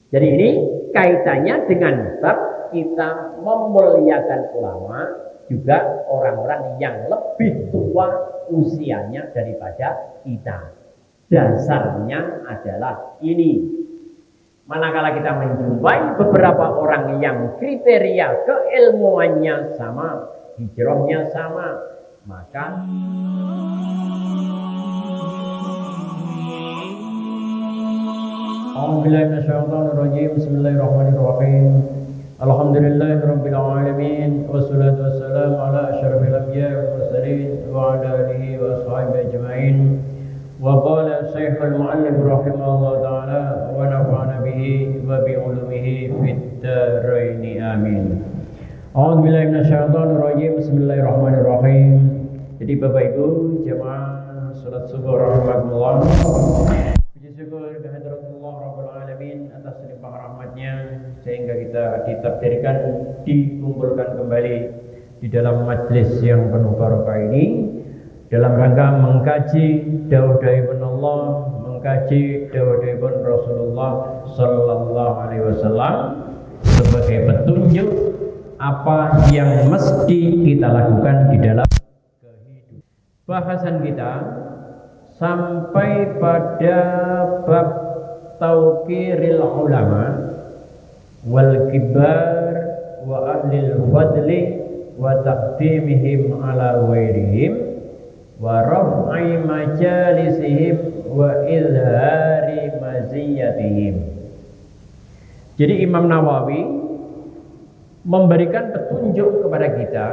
Jadi ini kaitannya dengan bab kita memuliakan ulama, juga orang-orang yang lebih tua usianya daripada kita. Dasarnya adalah ini. Manakala kita menjumpai beberapa orang yang kriteria keilmuannya sama, hijrahnya sama, maka Bismillahirrahmanirrahim. Alhamdulillahirabbil alamin wassalatu wassalamu ala asyrafil anbiya'i wal mursalin wa ala alihi wa ashabihi ajmain. Wa qala Syekhul Mu'allif rahimahullah ta'ala wa nafa'ana bihi wa bi ulumihi fid dharain amin. A'udzubillahi minasyaitonir rajim. Bismillahirrahmanirrahim. Jadi Bapak Ibu jemaah salat subuh rahimakumullah. Puji syukur kehadiratullah Rabbul Alamin atas limpah rahmatnya sehingga kita ditakdirkan dikumpulkan kembali di dalam majlis yang penuh barokah ini dalam rangka mengkaji dawuh-dawuhipun Allah, mengkaji dawuh-dawuhipun Rasulullah sallallahu alaihi wasallam sebagai petunjuk apa yang mesti kita lakukan di dalam kehidupan. Bahasan kita sampai pada bab tauqiril ulama wal kibar wa ahlil fadli wa taqdimihim ala ghairihim wa raf'i majalisihim wa izhari maziyatihim. Jadi Imam Nawawi memberikan petunjuk kepada kita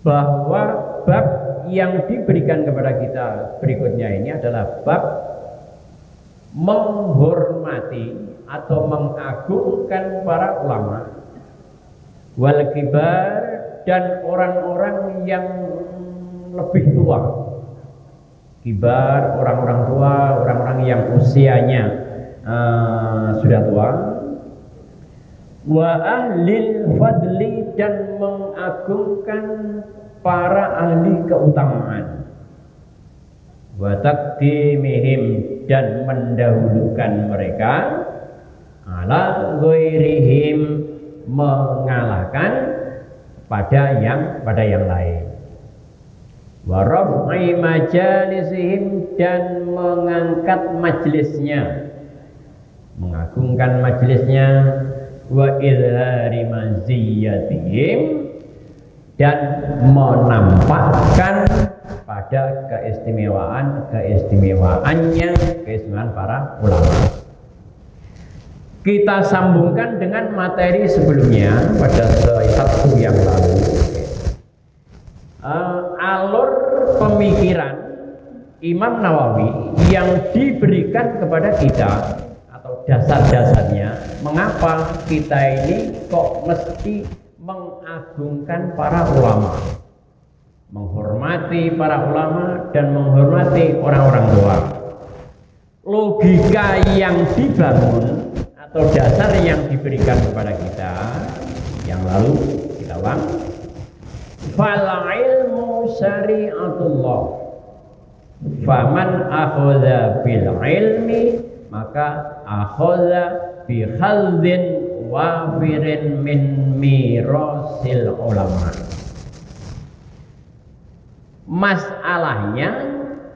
bahwa bab yang diberikan kepada kita berikutnya ini adalah bab menghormati atau mengagungkan para ulama wal kibar dan orang-orang yang lebih tua. Kibar, orang-orang tua, orang-orang yang usianya sudah tua. Wa ahlil fadli dan mengagungkan para ahli keutamaan. Wa taqdimihim dan mendahulukan mereka ala ghairihim, mengalahkan pada yang lain. Wa raf'i majalisihim dan mengangkat majlisnya, mengagungkan majlisnya. Wa izhari maziyatihim dan menampakkan pada keistimewaan para ulama. Kita sambungkan dengan materi sebelumnya pada Sabtu yang lalu. Alur pemikiran Imam Nawawi yang diberikan kepada kita atau dasar-dasarnya, mengapa kita ini kok mesti mengagungkan para ulama, menghormati para ulama dan menghormati orang-orang tua. Logika yang dibangun atau dasar yang diberikan kepada kita yang lalu kita ulang. Fal ilmu syari'atullah, faman akhadha bil ilmi maka akhadha bi khaldin wafirin min mirasil ulama. Masalahnya,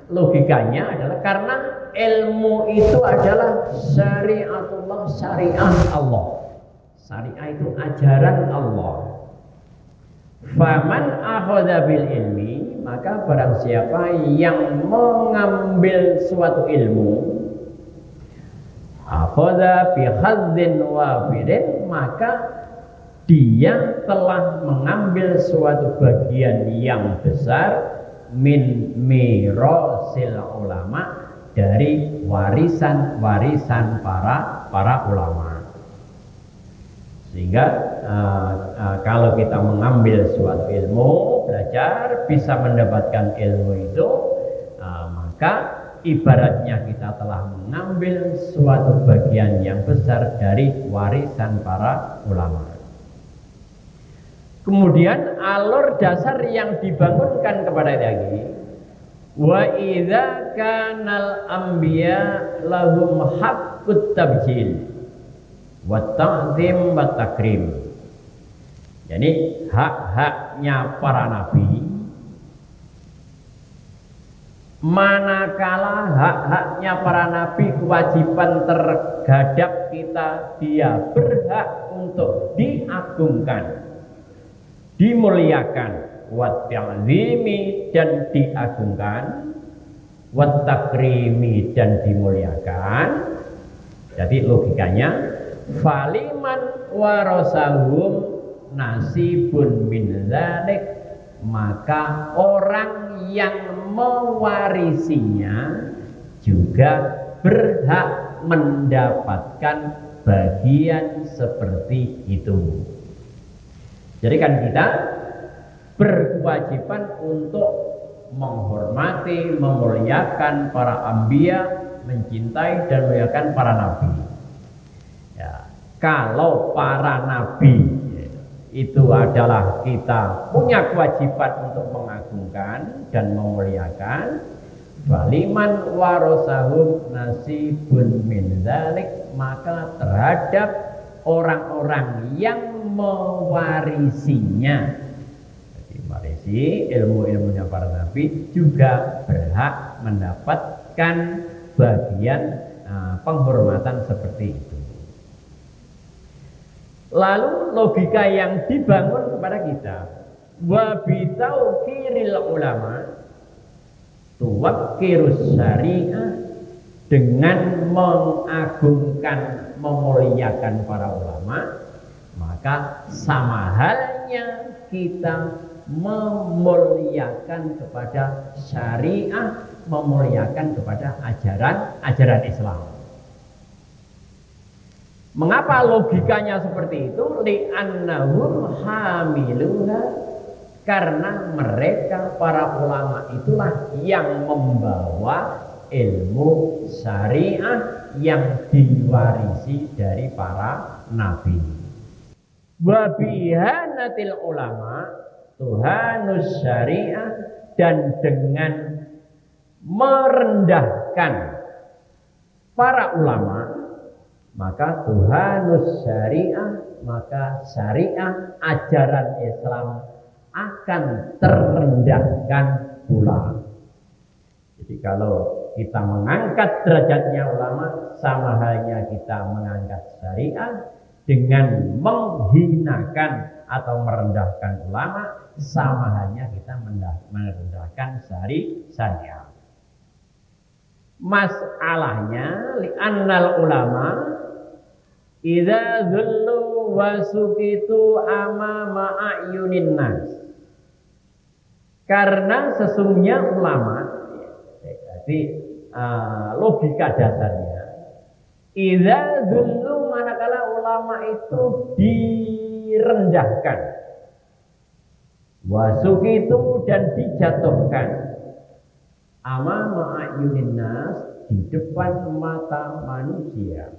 logikanya adalah karena ilmu itu adalah syariatullah, syariah Allah. Syariah itu ajaran Allah. Faman akhadha bil ilmi, maka barang siapa yang mengambil suatu ilmu, akhadha bi khadzin wafirin, maka dia telah mengambil suatu bagian yang besar min mirasil ulama, dari warisan-warisan para ulama. Sehingga kalau kita mengambil suatu ilmu, belajar, bisa mendapatkan ilmu itu, maka ibaratnya kita telah mengambil suatu bagian yang besar dari warisan para ulama. Kemudian alur dasar yang dibangunkan kepada lagi Wa idza kanal anbiya lahum haqqut tabjil wa ta'zim wa takrim. Jadi hak-haknya para nabi, manakala hak-haknya para nabi, kewajiban terhadap kita, dia berhak untuk diagungkan, dimuliakan, wat ta'zimi dan diagungkan, wat takrimi dan dimuliakan. Jadi logikanya faliman warasahum nasibun min dzalik, maka orang yang mewarisinya juga berhak mendapatkan bagian seperti itu. Jadi kan kita berkewajiban untuk menghormati, memuliakan para anbiya, mencintai dan memuliakan para nabi. Ya, kalau para nabi itu adalah kita punya kewajiban untuk mengagungkan dan memuliakan, waliman warasahum nasibun min dzalik, maka terhadap orang-orang yang mewarisinya, mewarisi ilmu-ilmunya para nabi, juga berhak mendapatkan bagian penghormatan seperti itu. Lalu logika yang dibangun kepada kita, wa bitauqiril ulama tuwaqqirus syariah, dengan mengagungkan, memuliakan para ulama, maka sama halnya kita memuliakan kepada syariah, memuliakan kepada ajaran Islam. Mengapa logikanya seperti itu? Li'annahum hamiluha, karena mereka para ulama itulah yang membawa ilmu syariah yang diwarisi dari para nabi. Wa bihanatil ulama tuhanus syariah, dan dengan merendahkan para ulama, maka tuhanus syariah, maka syariah ajaran Islam akan terendahkan pula. Jadi kalau kita mengangkat derajatnya ulama, sama halnya kita mengangkat syariah. Dengan menghinakan atau merendahkan ulama, sama halnya kita merendahkan syariah. Masalahnya li'annal ulama idza dzullu wa suqitu amama a'yunin nas, karena sesungguhnya ulama, jadi logika dasarnya, idza dzullu, manakala ulama itu direndahkan, wa suqitu dan dijatuhkan, amama a'yunin nas, di depan mata manusia.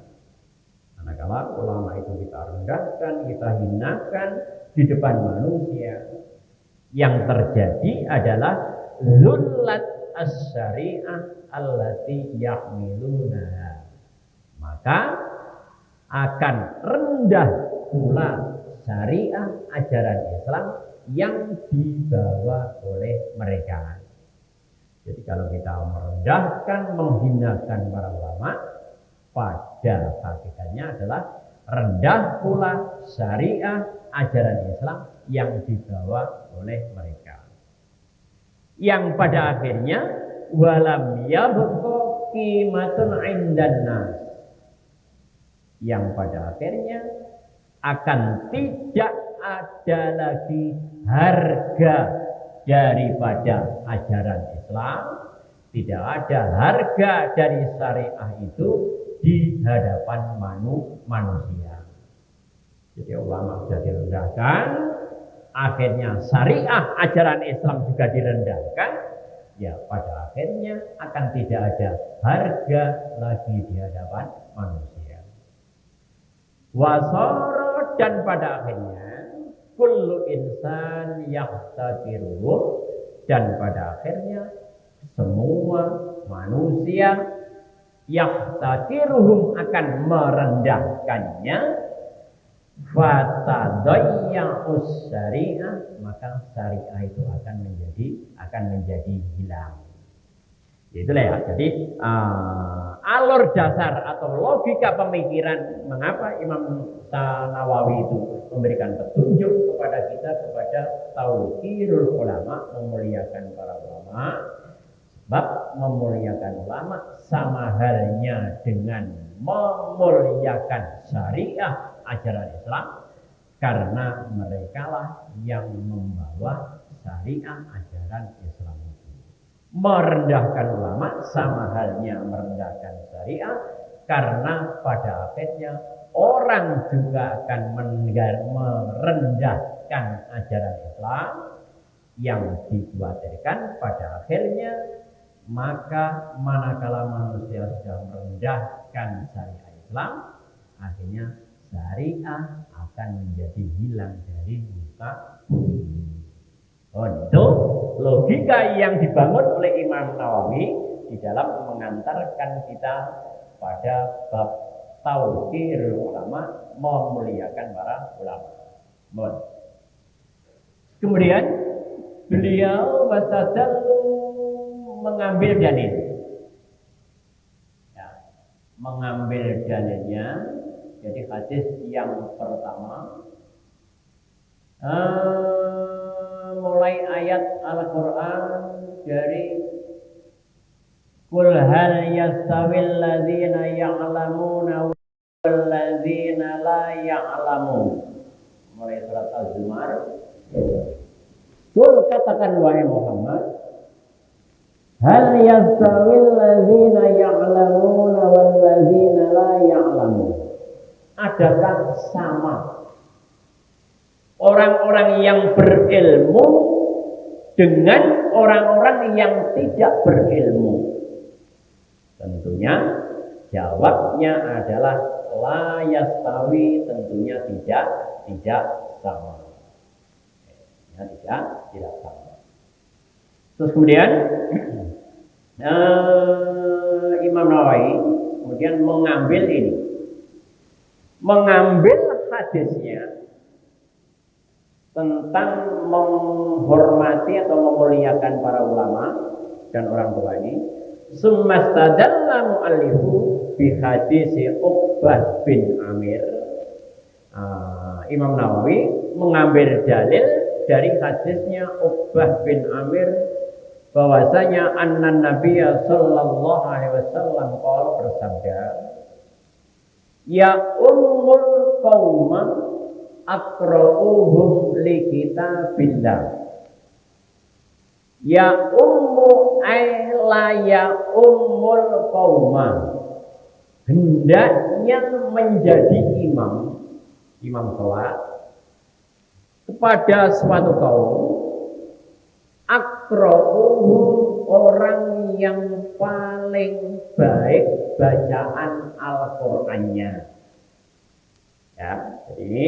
Manakala ulama itu kita rendahkan, kita hinakan di depan manusia, yang terjadi adalah zullat as-syari'ah allati yahmilunaha, maka akan rendah pula syariah ajaran Islam yang dibawa oleh mereka. Jadi kalau kita merendahkan, menghinakan para ulama, pada hakikatnya adalah rendah pula syariah ajaran Islam yang dibawa oleh mereka, yang pada akhirnya walam yabqa qimatun 'indan nas, yang pada akhirnya akan tidak ada lagi harga daripada ajaran Islam, tidak ada harga dari syariah itu di hadapan manusia. Jadi ulama sudah direndahkan, akhirnya syariah ajaran Islam juga direndahkan, ya pada akhirnya akan tidak ada harga lagi di hadapan manusia. Wasara, dan pada akhirnya kullu insan yaqtadiru, dan pada akhirnya semua manusia yahtaqiruhum akan merendahkannya, fatadayya'us syariah, maka syariah itu akan menjadi hilang. Itulah ya. Jadi alur dasar atau logika pemikiran mengapa Imam Nawawi itu memberikan petunjuk kepada kita kepada tauqirul ulama, memuliakan para ulama. Sebab memuliakan ulama sama halnya dengan memuliakan syariah ajaran Islam, karena merekalah yang membawa syariah ajaran Islam. Merendahkan ulama sama halnya merendahkan syariah, karena pada akhirnya orang juga akan merendahkan ajaran Islam. Yang dikhawatirkan pada akhirnya, maka manakala manusia sudah merendahkan syariah Islam, akhirnya syariah akan menjadi hilang dari muka bumi. Itu logika yang dibangun oleh Imam Nawawi di dalam mengantarkan kita pada bab tauqir ulama, memuliakan para ulama. Kemudian beliau mengambil dalil. Ya, mengambil dalilnya. Jadi hadis yang pertama, mulai ayat Al-Quran dari Qul hal yastawil ladzina ya'lamuna wal ladzina la ya'lamun. Mulai surat Az-Zumar. Qul, katakan wahai Muhammad, hal yastawil ladzina ya'lamuna wal ladzina la ya'lamun. Adakah sama orang-orang yang berilmu dengan orang-orang yang tidak berilmu? Tentunya jawabnya adalah la yastawi, tentunya tidak sama. Ya, tidak sama. Terus kemudian Imam Nawawi kemudian mengambil hadisnya tentang menghormati atau memuliakan para ulama dan orang tua ini. Sumastadalla mu'allifu bi hadisi Uqbah bin Amir. Imam Nawawi mengambil dalil dari hadisnya Uqbah bin Amir, bahwasanya annan Nabiyya sallallahu alaihi wasallam qala, bersabda, ya ummul qauma aqra'uhum li kitabillah. Ya ummu ay la ya ummul qauma, hendaknya menjadi imam salat kepada suatu kaum, aqra'uhum, orang yang paling baik bacaan Al-Qur'annya. Ya, jadi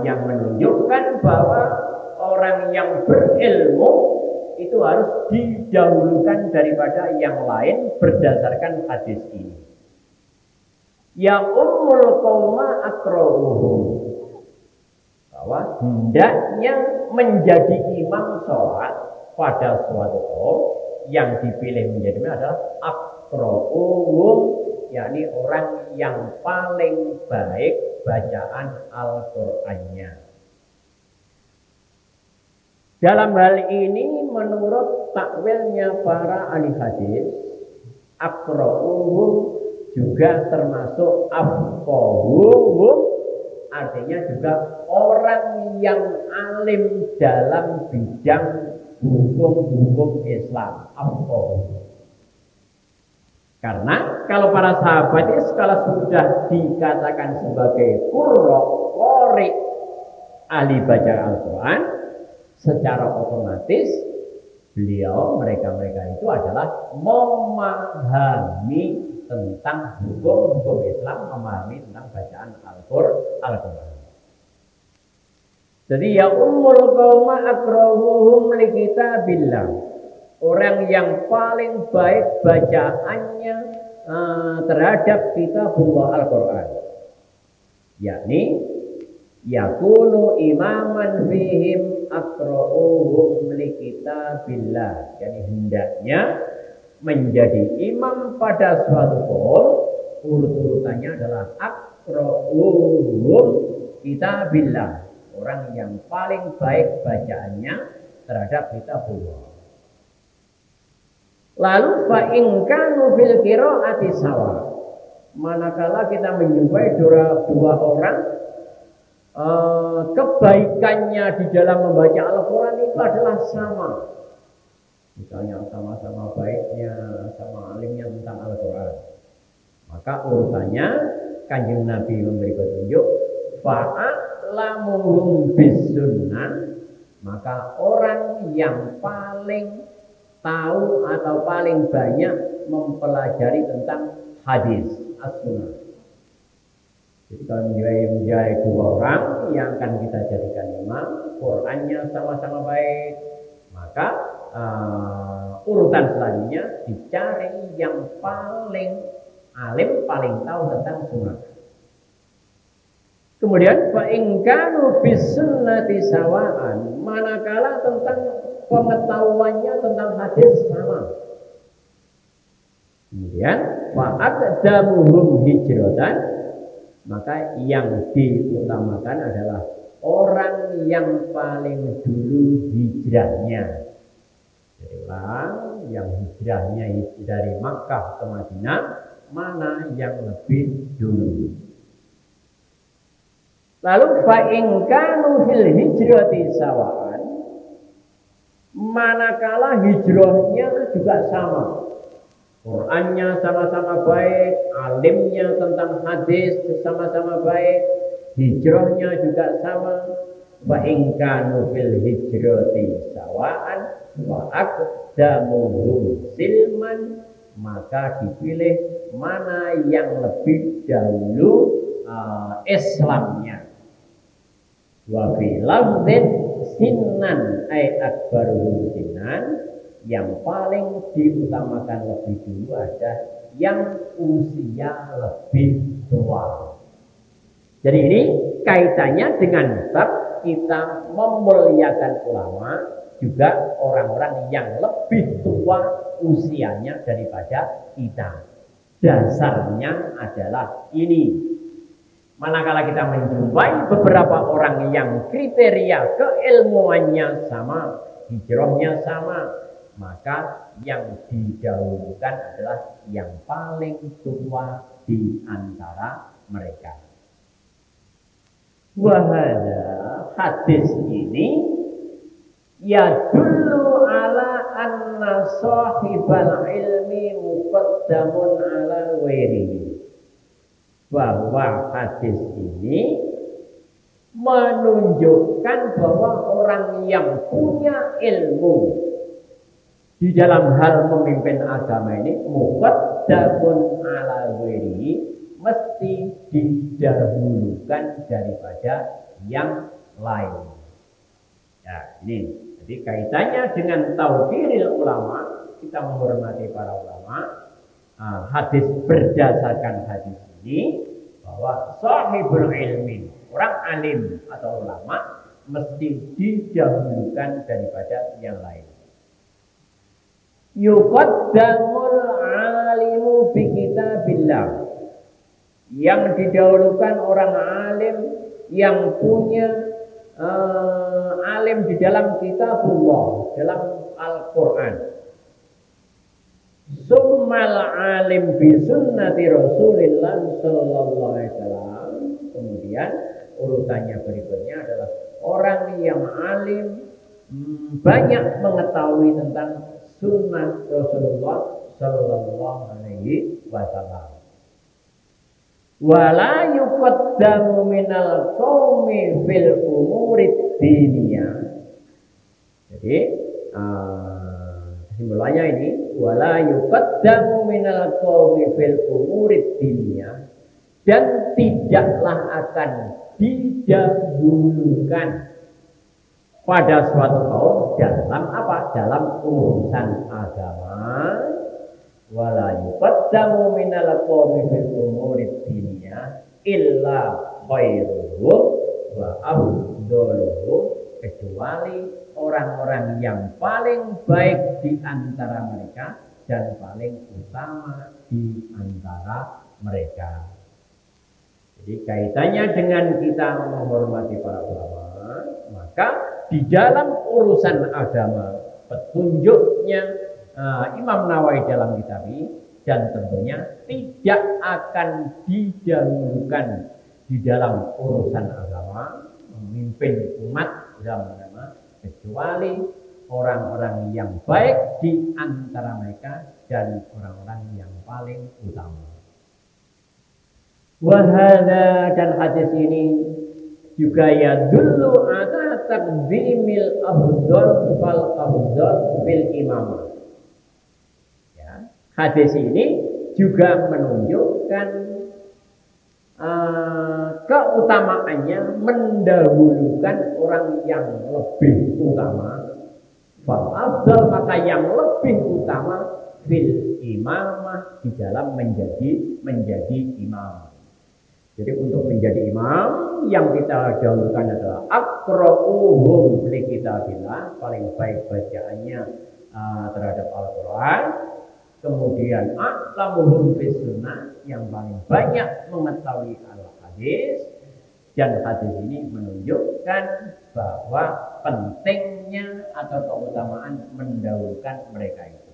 yang menunjukkan bahwa orang yang berilmu itu harus didahulukan daripada yang lain berdasarkan hadis ini. Ya ummul qauma aqra'uhum, bahwa hendaknya menjadi imam sholat pada suatu kaum, yang dipilih menjadi imam adalah aqra'uhum, yakni orang yang paling baik bacaan Al-Qur'annya. Dalam hal ini menurut takwilnya para ahli hadis, aqra'uhum juga termasuk afqahuhum, artinya juga orang yang alim dalam bidang hukum-hukum Islam. Afqahuhum. Karena kalau para sahabat ini kalau sudah dikatakan sebagai qari, ahli baca Al-Quran, secara otomatis mereka itu adalah memahami tentang hukum Islam, memahami tentang bacaan Al-Quran. Jadi ya ummul qauma aqra'uhum li kitabillah, orang yang paling baik bacaannya terhadap kitabullah Al-Quran, yakni yakunu imaman fihim aqra'uhum li kitabillah. Jadi hendaknya menjadi imam pada suatu kaum, urut-urutannya adalah aqra'uhum kitabillah, orang yang paling baik bacaannya terhadap kitabullah. Lalu fa in kanu fil qiraati sawa, manakala kita menjumpai dua orang kebaikannya di dalam membaca Al-Quran itu adalah sama, misalnya sama-sama baiknya, sama alimnya tentang Al-Quran, maka urutannya Kanjeng Nabi memberi petunjuk fa'alamuhum bis-sunnah, maka orang yang paling tahu atau paling banyak mempelajari tentang hadis as-sunnah. Jadi kalau menjadi dua orang yang akan kita jadikan imam, Qurannya sama-sama baik, maka urutan selanjutnya dicari yang paling alim, paling tahu tentang sunnah. Kemudian fa in kanu bis sunnati sawaan, manakala tentang pengetahuannya tentang hadis sama. Kemudian fa aqdamuhum hijratan, maka yang diutamakan adalah orang yang paling dulu hijrahnya. Jadi orang yang hijrahnya dari Makkah ke Madinah, mana yang lebih dulu. Lalu fa in kanu fil hijrati sawaan, manakala hijrahnya juga sama, Qurannya sama-sama baik, alimnya tentang hadis sama-sama baik, hijrahnya juga sama, fa in kanu fil hijrati sawaan wa aqdamuhum silman, maka dipilih mana yang lebih dahulu Islamnya. Wa fi lafdzin sinnan ay akbaruhum sinnan, yang paling diutamakan lebih dulu ada yang usia lebih tua. Jadi ini kaitannya dengan bab kita memuliakan ulama, juga orang-orang yang lebih tua usianya daripada kita. Dasarnya adalah ini. Manakala kita menjumpai beberapa orang yang kriteria keilmuannya sama, hijrahnya sama, maka yang didahulukan adalah yang paling tua di antara mereka. Wahada, hadis ini ya dulu ala anna sahibal ilmi muqaddamun ala ghairihi, bahwa hadis ini menunjukkan bahwa orang yang punya ilmu di dalam hal memimpin agama ini muqaddamun ala ghairihi, mesti didahulukan daripada yang lain. Ya, ini jadi kaitannya dengan tauqiril ulama, kita menghormati para ulama. Hadis berdasarkan hadis ini bahwa sahibul ilmi, orang alim atau ulama, mesti didahulukan daripada yang lain. Yuqaddamul alimu bi kitabillah, yang didahulukan orang alim yang punya alim di dalam kitabullah, dalam Al-Quran. Summal alim bi sunnati Rasulillah sallallahu alaihi wasallam. Kemudian urutannya berikutnya adalah orang yang alim banyak mengetahui tentang sunnah Rasulullah sallallahu alaihi wasallam. Wala yuqaddamu minal qaumi fil umurid diniyah. Jadi kesimpulannya ini, wala yuqaddamu minal qaumi fil umurid diniyah, dan tidaklah akan didahulukan pada suatu kaum dalam apa? Dalam urusan agama. Wala yuqaddamu minal qawmi fil umuri dunya illa khairuhum wa afdaluhum, kecuali orang-orang yang paling baik di antara mereka dan paling utama di antara mereka. Jadi kaitannya dengan kita menghormati para ulama, maka di dalam urusan agama petunjuknya Imam Nawawi dalam kitab ini, dan tentunya tidak akan didahulukan di dalam urusan agama memimpin umat dalam agama kecuali orang-orang yang baik di antara mereka dan orang-orang yang paling utama. Wahada, dan hadis ini juga yadullu ala taqdimil afdal fal afdal bil imamah. Ya, hadis ini juga menunjukkan keutamaannya mendahulukan orang yang lebih utama. Fal afdal, maka yang lebih utama fil imamah, di dalam menjadi imam. Jadi untuk menjadi imam yang kita dahulukan adalah aqra'uhum li kitabillah, paling baik bacaannya terhadap Al-Quran. Kemudian a'lamuhum bis sunnah, yang paling banyak mengetahui al-hadis. Dan hadis ini menunjukkan bahwa pentingnya atau keutamaan mendahulukan mereka itu.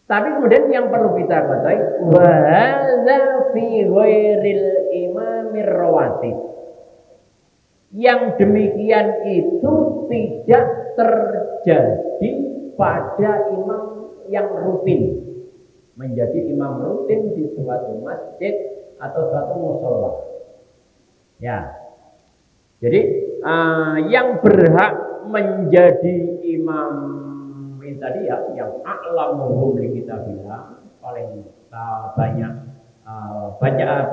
Tapi kemudian yang perlu kita ketahui, wa hadza fi ghairil imamir rawatib. Yang demikian itu tidak terjadi pada imam yang rutin, menjadi imam rutin di suatu masjid atau suatu mushola. Ya, jadi yang berhak menjadi imam ini tadi ya, yang a'lamuhum li kitabillah, paling banyak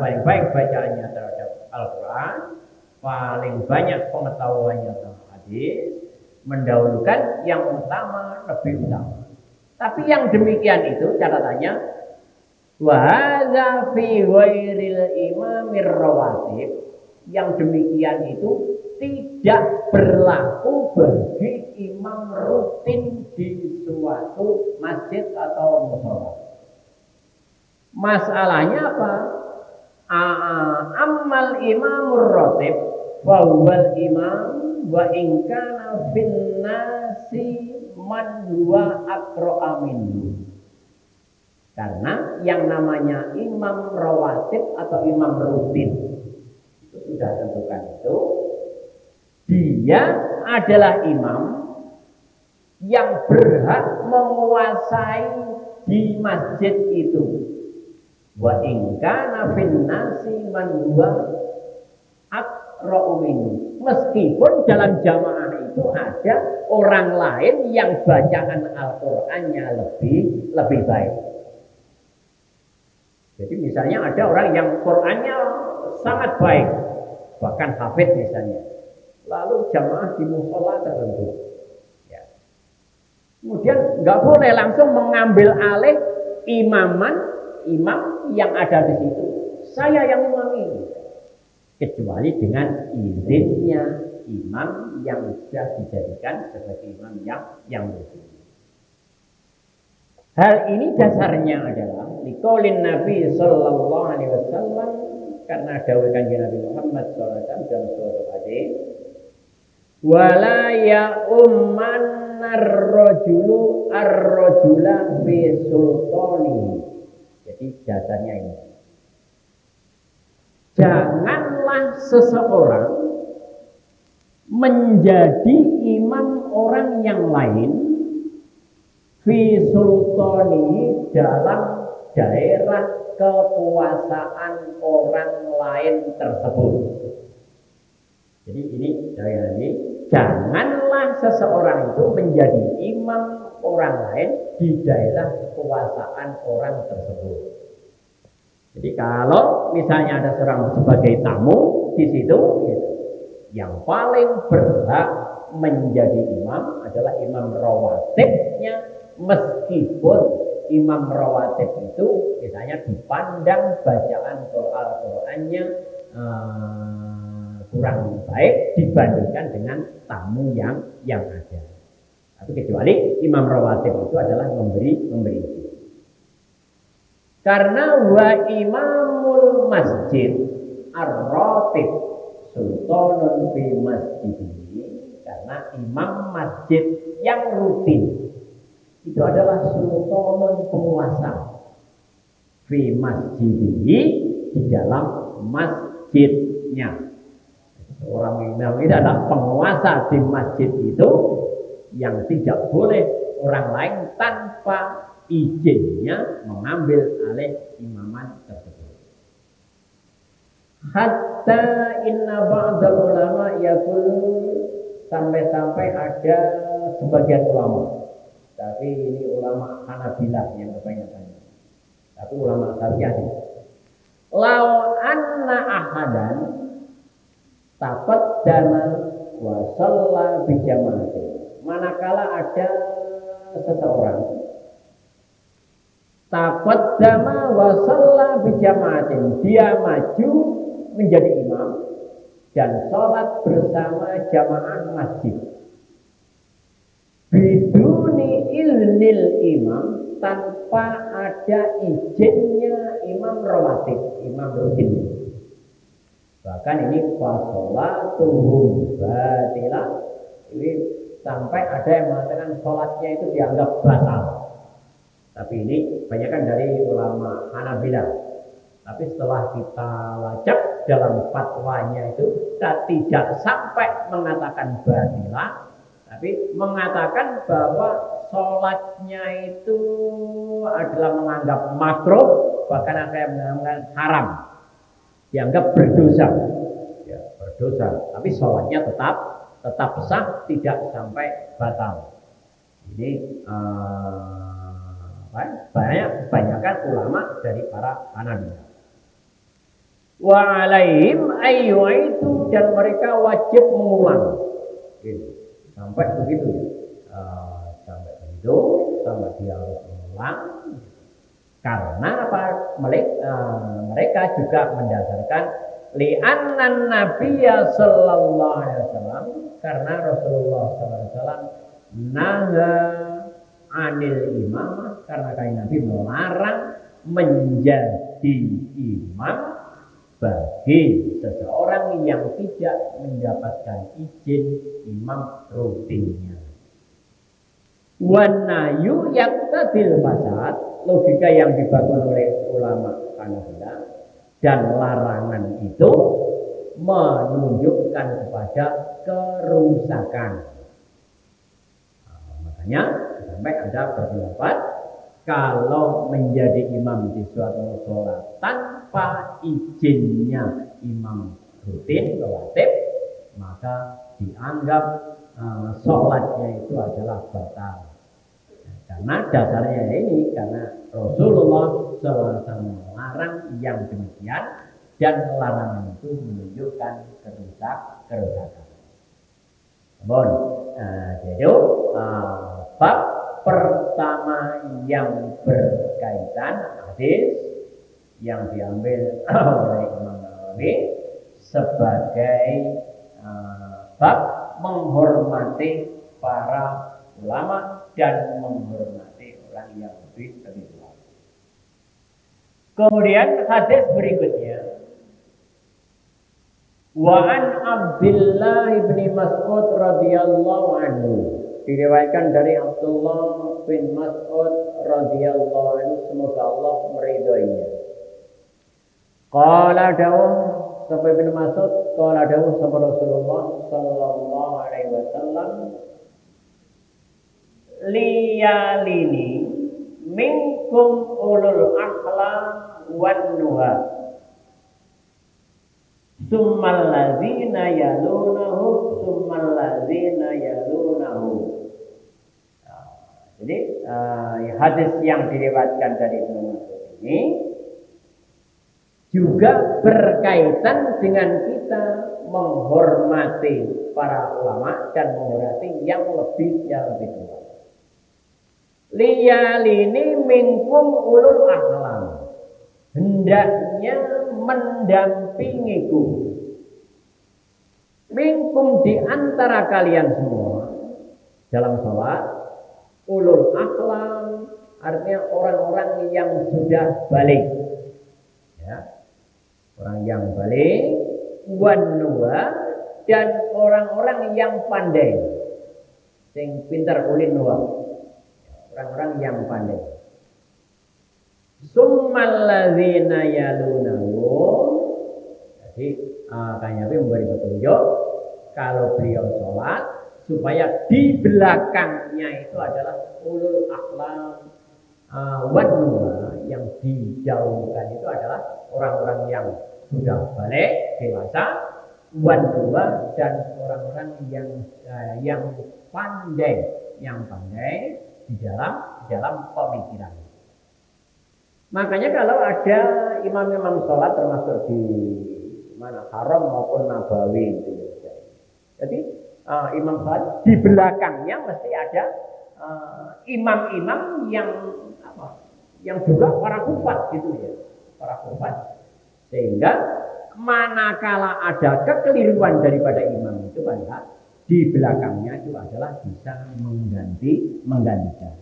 paling baik bacaannya terhadap Al-Quran, paling banyak pengetahuannya tentang hadis, mendahulukan yang utama, lebih utama. Tapi yang demikian itu catatannya, wa hadza fi ghairil imamir rawatib, yang demikian itu tidak berlaku bagi imam rutin di suatu masjid atau mushola. Masalahnya apa? Ammal imamur ratib wa huwal imam wa in kana fin nasi man huwa aqra'a minhu. Karena yang namanya imam rawatib atau imam rutin itu sudah tentukan itu, dia adalah imam yang berhak menguasai di masjid itu. Wa in kana fin nasi man huwa aqra'u minhu. Meskipun dalam jamaah itu ada orang lain yang bacaan Al-Qur'annya lebih baik. Jadi misalnya ada orang yang Qur'annya sangat baik, bahkan hafid misalnya. Lalu jamaah di mushola tertentu, ya. Kemudian nggak boleh langsung mengambil alih imam yang ada di situ. Saya yang imami, kecuali dengan izinnya imam yang sudah dijadikan sebagai imam yang rutin. Hal ini dasarnya adalah liqaulin Nabi sallallahu alaihi wasallam, karena dawuh Kanjeng Nabi Muhammad sallallahu alaihi wasallam dalam suatu hadis, wala ya umman ar-rajulu ar-rajula bi sultani. Jadi dasarnya ini, janganlah seseorang menjadi imam orang yang lain fi sultani, dalam daerah kekuasaan orang lain tersebut. Jadi ini janganlah seseorang itu menjadi imam orang lain di daerah kekuasaan orang tersebut. Jadi kalau misalnya ada seorang sebagai tamu di situ, gitu, Yang paling berhak menjadi imam adalah imam rawatibnya, meskipun imam rawatib itu misalnya dipandang bacaan Al-Qur'annya kurang baik dibandingkan dengan tamu yang ada. Tapi kecuali imam rawatib itu adalah memberi izin. Karena wa imamul masjid ar-ratib sultanun fi masjid ini, karena imam masjid yang rutin itu adalah sultanun, penguasa, fi masjid ini, di dalam masjidnya. Orang imam itu adalah penguasa di masjid itu, yang tidak boleh orang lain tanpa izinnya mengambil alih imaman tersebut. Hatta inna ba'dal ulama yaqul, sampai-sampai ada sebagian ulama, tapi ini ulama Hanabilah yang kebanyakan, tapi ulama Syafi'i, lau anna ahadan taqaddama wa shalla bi jama'atin, manakala ada seseorang taqaddama wa shalla bi jama'atin, dia maju menjadi imam dan sholat bersama jamaah masjid, biduni ilnil imam, tanpa ada izinnya imam rawatib, imam rutin. Bahkan ini fasolatuhum batilah, ini sampai ada yang mengatakan sholatnya itu dianggap batal. Tapi ini kebanyakan dari ulama Hanabilah. Tapi setelah kita lacak dalam fatwanya itu, kita tidak sampai mengatakan batilah, tapi mengatakan bahwa sholatnya itu adalah menganggap makruh, bahkan ada yang menganggap haram, dianggap berdosa, ya, berdosa. Tapi sholatnya tetap sah, tidak sampai batal. Ini banyakan ulama dari para Hanabilah. Wa alaihim ayyu itu, dan mereka wajib mengulang. Gitu. Sampai begitu ya. Sampai begitu, sampai dia harus mengulang. Karena apa? Mereka juga mendasarkan li'annan nabiyya sallallahu alaihi wasallam, karena Rasulullah sallallahu alaihi wasallam naha anil imamah, karena Nabi melarang menjadi imam bagi seseorang yang tidak mendapatkan izin imam rutinnya. Wanayu yaqtadil fasad, logika yang dibangun oleh ulama Hanafilah, dan larangan itu menunjukkan kepada kerusakan. Makanya sampai ada pendapat kalau menjadi imam di suatu sholat tanpa izinnya imam rutin rawatib, maka dianggap sholatnya itu adalah batal. Karena dasarnya ini, karena Rasulullah SAW melarang yang demikian, dan larangan itu menunjukkan kerusakan. Jadi bab pertama yang berkaitan hadis yang diambil oleh Imam Nawawi sebagai bab menghormati para ulama dan menghormati orang yang lebih tua. Kemudian hadis berikutnya, wa an Abdullah bin Mas'ud radhiyallahu anhu, diriwayatkan dari Abdullah bin Mas'ud radhiyallahu anhu, semoga Allah meridhoinya. Qala dawuh sampai bin Mas'ud, qala dawuh sampai Rasulullah sallallahu alaihi wasallam, liyalini minkum ulul ahlam wan nuha, summal ladzina yalunahu summal ladzina yalunahu. Jadi hadis yang diriwayatkan dari Ibnu Mas'ud ini juga berkaitan dengan kita menghormati para ulama dan menghormati yang lebih tua. Liyalini minkum ulul ahlam, hendaknya mendampingiku, minkum di antara kalian semua dalam sholat. Ulul ahlam artinya orang-orang yang sudah balik, ya, orang yang balik, wannuha, dan orang-orang yang pandai, sing pintar ulin nuwa, orang-orang yang pandai. Summal ladzina yalunahum. Jadi Kang Nabi memberi petunjuk kalau beliau sholat supaya di belakangnya itu adalah ulul ahlam wannuha, yang dijauhkan itu adalah orang-orang yang sudah balik dewasa, wannuha, dan orang-orang yang pandai di dalam pemikiran. Makanya kalau ada imam-imam sholat termasuk di mana haram maupun nabawi itu, jadi imam sholat di belakangnya mesti ada imam-imam yang juga para kufat gitu ya, para kufat, sehingga manakala ada kekeliruan daripada imam itu maka di belakangnya itu adalah bisa menggantikan.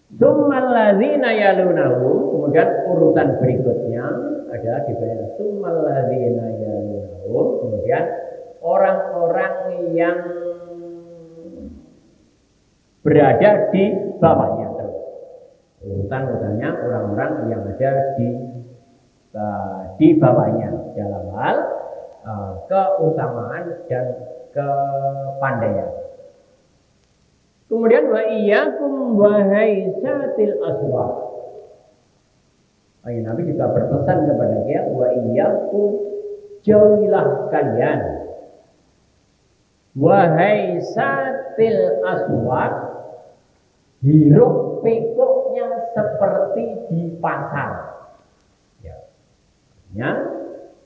Summal ladzina yalunahu, kemudian urutan berikutnya adalah dibaca summal ladzina yalunahu, kemudian orang-orang yang berada di bawahnya terus. Urutannya orang-orang yang ada di bawahnya dalam hal keutamaan dan kepandaian. Kemudian wa iyyakum wa haisatil aswaq. Nabi juga berpesan kepada dia, wa iyyakum, jauhilah kalian, wa haisatil aswaq, hiruk pikuknya seperti di pasar. Ya,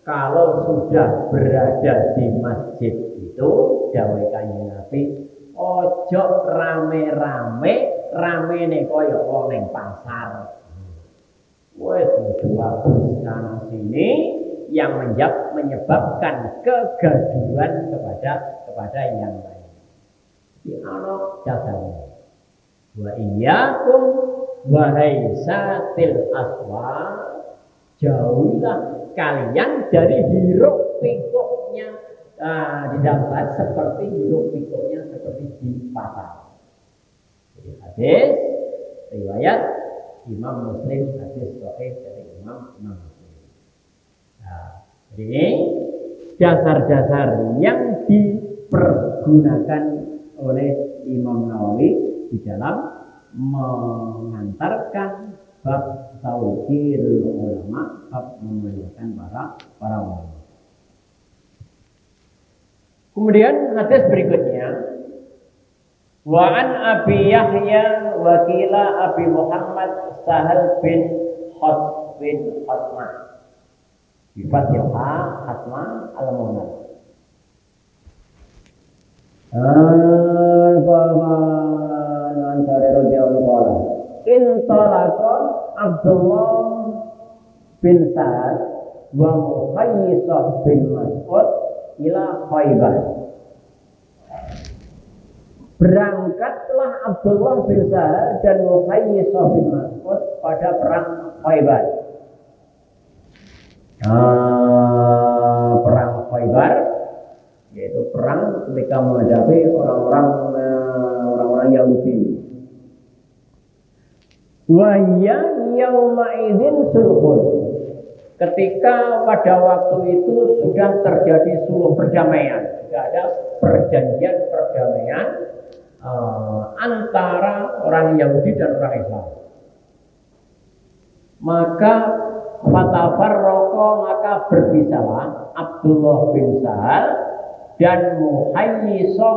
kalau sudah berada di masjid itu, dawuh Kanjeng Nabi, ojo rame-rame kaya wong ning pasar. Wes jual sana sini yang menyebabkan kegaduhan kepada yang lain. Di ana dasarnya. Wa iyyakum wa haisatil aswaq, jauhilah kalian dari hiruk pikuknya di dalam seperti hiruk pikuknya seperti di pasar. Jadi hadis riwayat Imam Muslim, hadis sahih dari Imam Muslim. Nah, jadi ini dasar-dasar yang dipergunakan oleh Imam Nawawi di dalam mengantarkan bab tauqirul ulama, bab memuliakan para ulama. Kemudian hadis berikutnya, wa an Abi Yahya wa qila Abi Muhammad Sahal bin Hatmah bi fathha Hatmah al-Munad. Intalaqa Abdullah bin Sa'ad wa Muhayyisah bin Mas'ud ila Khaybar. Berangkatlah Abdullah bin Sa'ad dan Muhayyisah bin Mas'ud pada perang Khaybar. Perang Khaybar yaitu perang ketika menghadapi orang-orang Yahudi. Wahya yauma idzin sulhun. Ketika pada waktu itu sudah terjadi sulh perdamaian, sudah ada perjanjian perdamaian antara orang Yahudi dan orang Islam. Maka fatafarraqa, maka berpisahlah Abdullah bin Sahal dan Muhayyisah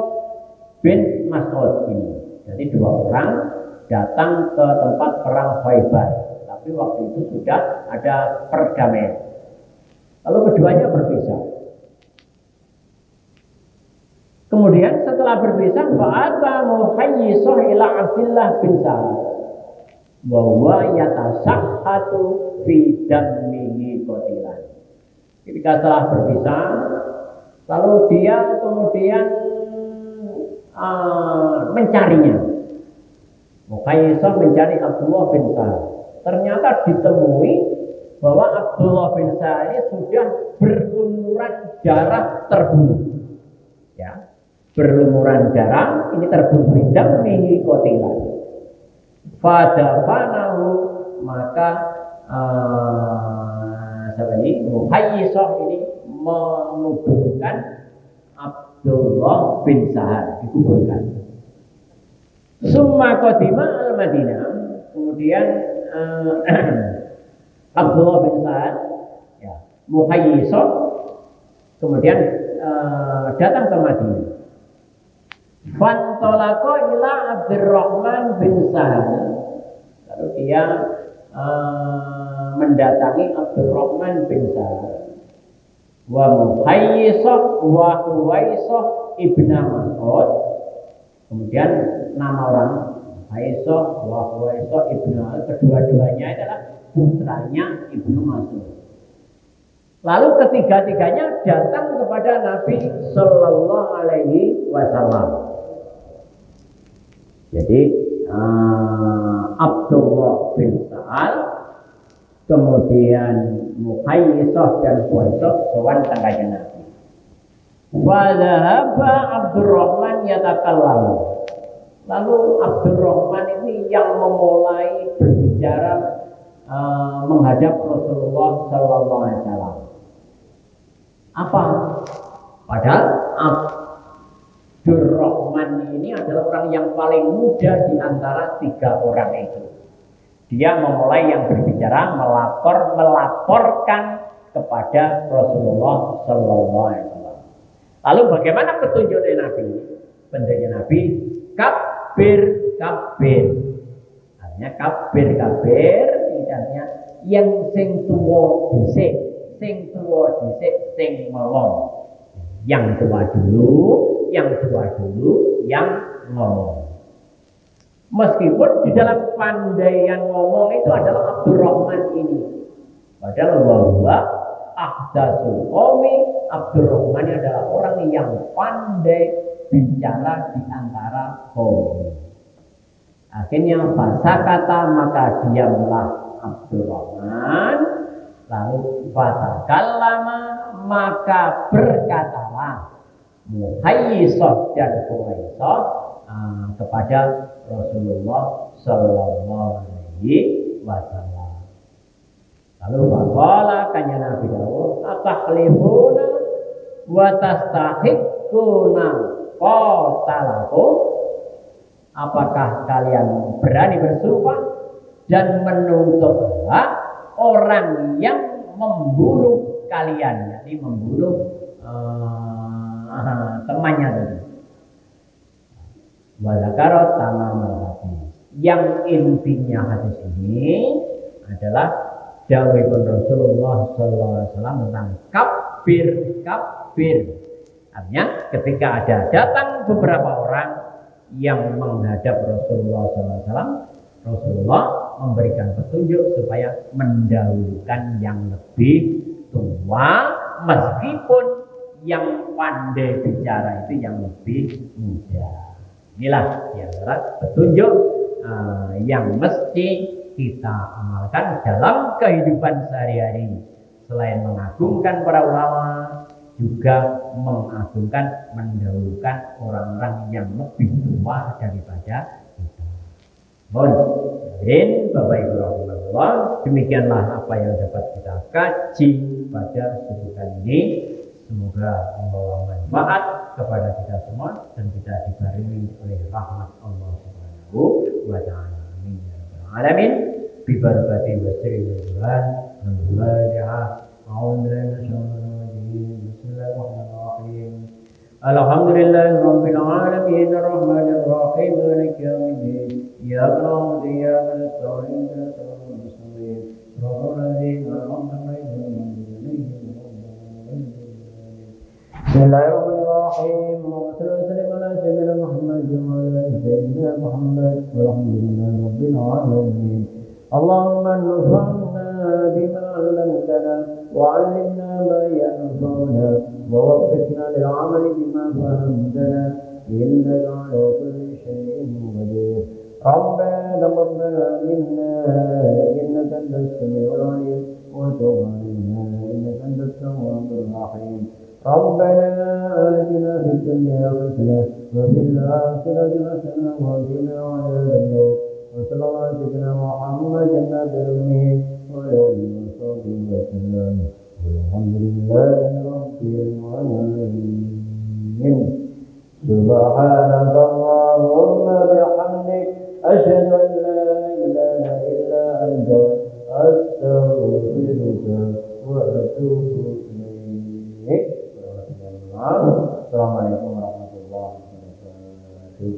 bin Mas'ud ini. Jadi dua orang datang ke tempat perang Khaybar, tapi waktu itu sudah ada perdamaian. Lalu keduanya berpisah. Kemudian setelah berpisah, fa'ata muhayyisah ila Abdullah bin Sahal wa huwa yatasahhatu fi dammihi qatilan. Ketika setelah berpisah, lalu dia kemudian mencarinya. Muhayyisah mencari Abdullah bin Sahal. Ternyata ditemui bahwa Abdullah bin Sahal ini sudah berlumuran darah terbunuh. Ya, berlumuran darah ini terbunuh dammihi qatilan. Fadafanahu, maka Muhayyisah ini menguburkan Abdullah bin Sahal, dikuburkan. Summa qadima al-Madinah, kemudian Abdullah bin Sahal, ya, Muhayyisah kemudian datang ke Madinah. Fantolako ila Abdurrahman bin Sahal, lalu dia mendatangi Abdurrahman bin Sahal. Wa Muhayyisah wa Huwaisah ibnu Mas'ud. Kemudian nama orang Muhayyisah wa Huwaisah ibnu Mas'ud, kedua-duanya adalah putranya Ibnu Mas'ud. Lalu ketiga-tiganya datang kepada Nabi Sallallahu Alaihi Wasallam. Jadi Abdullah bin Sahal, kemudian Muhayyisah dan Huwaisah sowan tangkanya Nabi. Wa dhahaba Abdurrahman yatakallamu. Lalu Abdurrahman ini yang memulai berbicara menghadap Rasulullah Sallallahu Alaihi Wasallam. Apa? Padahal Abdurrahman ini adalah orang yang paling muda di antara tiga orang itu. Dia memulai yang berbicara, melaporkan kepada Rasulullah Sallallahu Alaihi Wasallam. Lalu bagaimana petunjuknya Nabi? Petunjuknya Nabi, kabir. Artinya kabir, artinya yang sing tuwa dhisik, sing ngomong. Yang tua dulu, yang ngomong. Meskipun di dalam pandaian ngomong itu adalah Abdurrahman ini. Padahal bahwa ahdatsul qaumi, Abdurrahman ini adalah orang yang pandai bicara di antara kaum. Akhirnya fasakata, maka diamlah Abdurrahman. Lalu fatakallama, maka berkatalah Muhayyisah dan Huwaisah kepada Rasulullah Sallallahu Alaihi Wasallam. Lalu faqala, kanya Nabi dawuh, atahlifuna wa tastahiquna qatalakum. Apakah kalian berani bersumpah dan menuntut hak orang yang membunuh kalian, jadi membunuh temannya tadi. Wazakarat tamamal hadis. Yang intinya hadis ini adalah dawuh Rasulullah Sallallahu Alaihi Wasallam tentang kabir. Artinya ketika ada datang beberapa orang yang menghadap Rasulullah Sallallahu Alaihi Wasallam, Rasulullah memberikan petunjuk supaya mendahulukan yang lebih tua, meskipun yang pandai bicara itu yang lebih muda. Inilah ya, petunjuk yang mesti kita amalkan dalam kehidupan sehari-hari. Selain mengagungkan para ulama, juga mengagungkan, mendahulukan orang-orang yang lebih tua daripada kita. Hadirin Bapak Ibu rahimahullah, demikianlah apa yang dapat kita kaji pada kesempatan ini. Semoga membawa manfaat kepada kita semua dan kita dibarengi oleh rahmat Allah Subhanahu wa taala. Amin ya rabbal alamin. Bi barakati wa sirri Tuhan. Bismillahirrahmanirrahim. Alhamdulillahirabbil alamin arrahmanir rahim maliki yaumiddin. Iyyaka na'budu wa iyyaka nasta'in ihdinas mustaqim. Shiratal ladzina an'amta 'alaihim. Bismillahirrahmanirrahim. محمد والحمد لله رب العالمين. اللهم انفعنا بما علمتنا وعلمنا ما ينفعنا ووفقنا للعمل بما فهمتنا إنك على كل شيء قدير. ربنا تقبل منا إنك أنت السميع العليم وتب علينا إنك أنت التواب الرحيم. ربنا آتنا في الدنيا حسنة وفي الآخرة حسنة وقنا عذاب النار. وصلى الله على سيدنا محمد النبي الأمي وعلى آله وصحبه وسلم والحمد لله رب العالمين. سبحانك اللهم بحمدك أشهد أن لا إله إلا أنت أستغفرك وأتوب إليك. Assalamualaikum warahmatullahi wabarakatuh.